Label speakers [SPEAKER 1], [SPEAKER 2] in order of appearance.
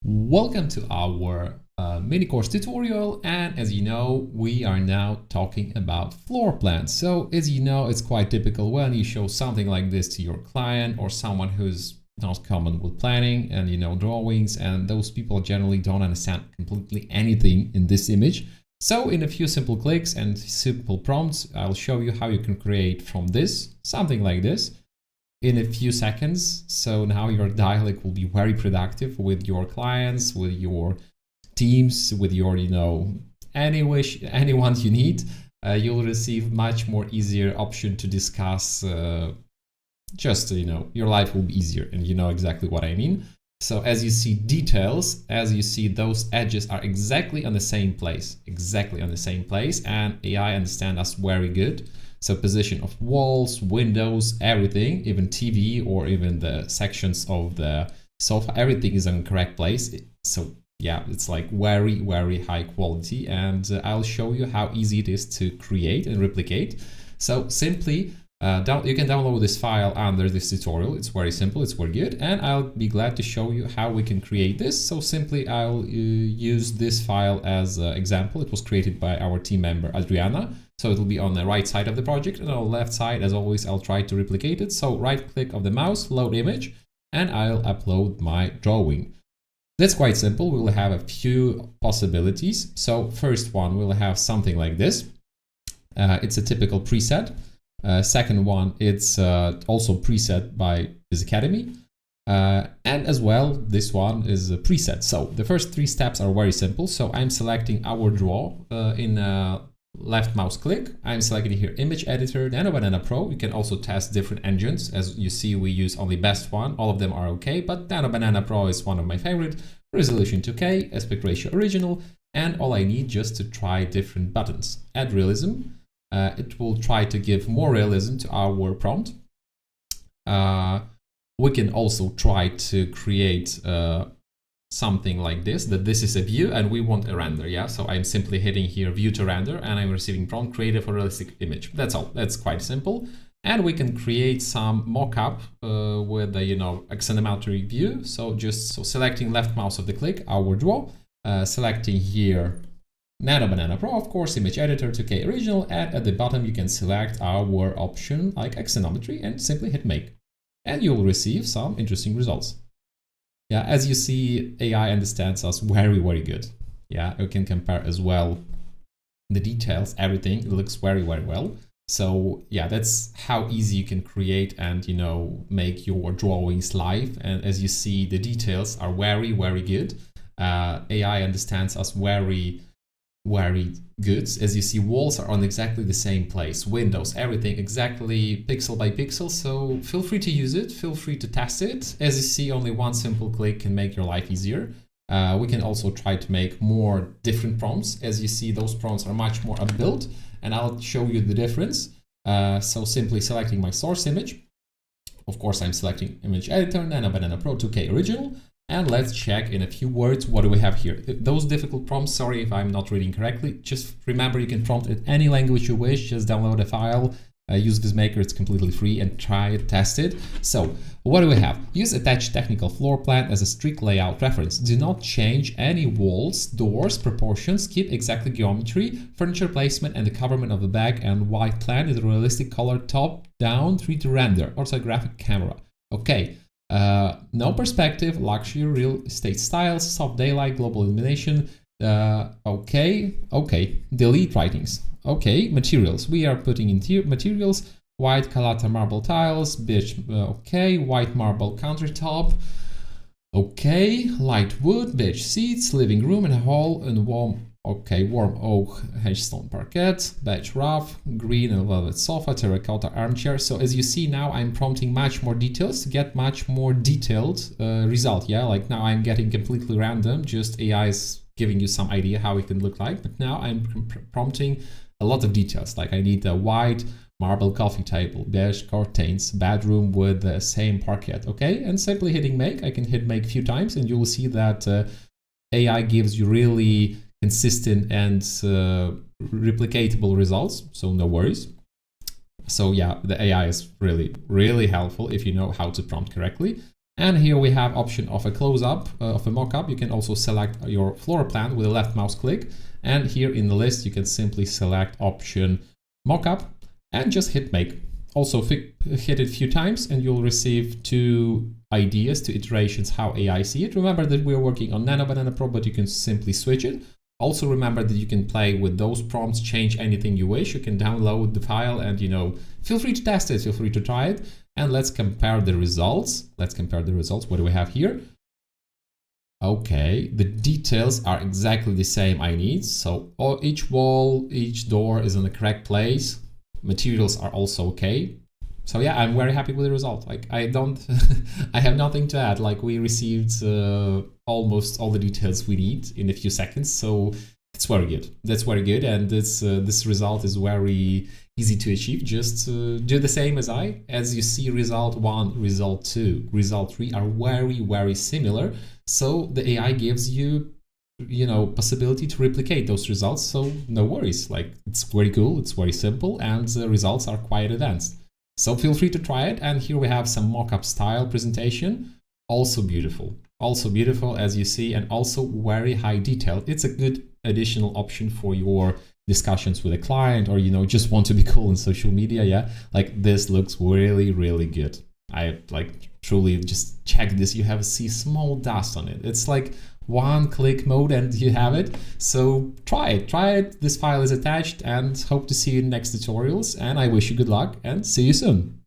[SPEAKER 1] Welcome to our mini course tutorial, and as you know, we are now talking about floor plans. So as you know, it's quite typical when you show something like this to your client or someone who's not common with planning and drawings, and those people generally don't understand completely anything in this image. So in a few simple clicks and simple prompts, I'll show you how you can create from this something like this in a few seconds. So now your dialect will be very productive with your clients, with your teams, with your, anyone you need. You'll receive much more easier option to discuss. Your life will be easier, and you know exactly what I mean. So as you see details, as you see those edges are exactly on the same place, and AI understand us very good. So position of walls, windows, everything, even TV or even the sections of the sofa, everything is in the correct place. So yeah, it's like very, very high quality, and I'll show you how easy it is to create and replicate. So simply, you can download this file under this tutorial. It's very simple, it's very good, and I'll be glad to show you how we can create this. So simply, I'll use this file as an example. It was created by our team member, Adriana. So it'll be on the right side of the project, and on the left side, as always, I'll try to replicate it. So right click of the mouse, load image, and I'll upload my drawing. That's quite simple. We'll have a few possibilities. So first one, we'll have something like this. It's a typical preset. Second one, it's also preset by this Academy. And as well, this one is a preset. So the first three steps are very simple. So I'm selecting our draw in left mouse click. I'm selecting here image editor, NanoBanana Pro. You can also test different engines. As you see, we use only best one. All of them are okay, but NanoBanana Pro is one of my favorite. Resolution 2K, aspect ratio original, and all I need just to try different buttons. Add realism. It will try to give more realism to our prompt. We can also try to create something like this, that this is a view and we want a render, yeah? So I'm simply hitting here view to render, and I'm receiving prompt create a realistic image. That's all. That's quite simple. And we can create some mock-up with the, axonometric view. So selecting left mouse of the click, our draw, selecting here NanoBanana Pro, of course, image editor 2K original, and at the bottom you can select our option like axonometry and simply hit make. And you'll receive some interesting results. Yeah, as you see, AI understands us very, very good. Yeah, you can compare as well the details, everything. It looks very, very well. So yeah, that's how easy you can create and, make your drawings live. And as you see, the details are very, very good. AI understands us very, very good. As you see, walls are on exactly the same place, windows, everything exactly pixel by pixel. So feel free to use it, feel free to test it. As you see, only one simple click can make your life easier. We can also try to make more different prompts. As you see, those prompts are much more upbuilt, and I'll show you the difference. So simply selecting my source image. Of course, I'm selecting image editor, NanoBanana Pro 2K original. And let's check in a few words, what do we have here? Those difficult prompts, sorry if I'm not reading correctly, just remember you can prompt in any language you wish, just download a file, use VizMaker, it's completely free, and try it, test it. So what do we have? Use attached technical floor plan as a strict layout reference. Do not change any walls, doors, proportions, keep exact geometry, furniture placement, and the coverment of the back and white plan is a realistic color top, down, 3D render, orthographic camera. Okay. No perspective, luxury, real estate styles, soft daylight, global illumination. Okay. Delete writings. Okay, materials. We are putting in materials. White Calata marble tiles, beige. Okay, white marble countertop. Okay, light wood, beige seats, living room and a hall, and warm. Okay, warm oak, hedgestone parquet, beige rough, green and velvet sofa, terracotta armchair. So as you see now, I'm prompting much more details to get much more detailed result. Yeah, like now I'm getting completely random, just AI is giving you some idea how it can look like. But now I'm prompting a lot of details, like I need a white marble coffee table, beige curtains, bedroom with the same parquet. Okay, and simply hitting make. I can hit make a few times and you will see that AI gives you really consistent and replicatable results, so no worries. So yeah, the AI is really, really helpful if you know how to prompt correctly. And here we have option of a close-up of a mockup. You can also select your floor plan with a left mouse click. And here in the list, you can simply select option mockup and just hit make. Also hit it a few times and you'll receive 2 ideas, 2 iterations how AI see it. Remember that we're working on NanoBanana Pro, but you can simply switch it. Also remember that you can play with those prompts, change anything you wish. You can download the file and, you know, feel free to test it, feel free to try it. And let's compare the results. Let's compare the results. What do we have here? Okay, the details are exactly the same I need. So each wall, each door is in the correct place. Materials are also okay. So yeah, I'm very happy with the result. Like I have nothing to add. Like we received almost all the details we need in a few seconds. So it's very good. That's very good. And this result is very easy to achieve. Just do the same as as you see, result 1, result 2, result 3 are very, very similar. So the AI gives you, you know, possibility to replicate those results. So no worries, like it's very cool, it's very simple, and the results are quite advanced. So feel free to try it. And here we have some mockup style presentation. Also beautiful as you see, and also very high detail. It's a good additional option for your discussions with a client, or, you know, just want to be cool in social media. Yeah, like this looks really, really good. I like truly just check this. You have see small dust on it. It's like 1-click mode and you have it. So try it. This file is attached, and hope to see you in next tutorials. And I wish you good luck and see you soon.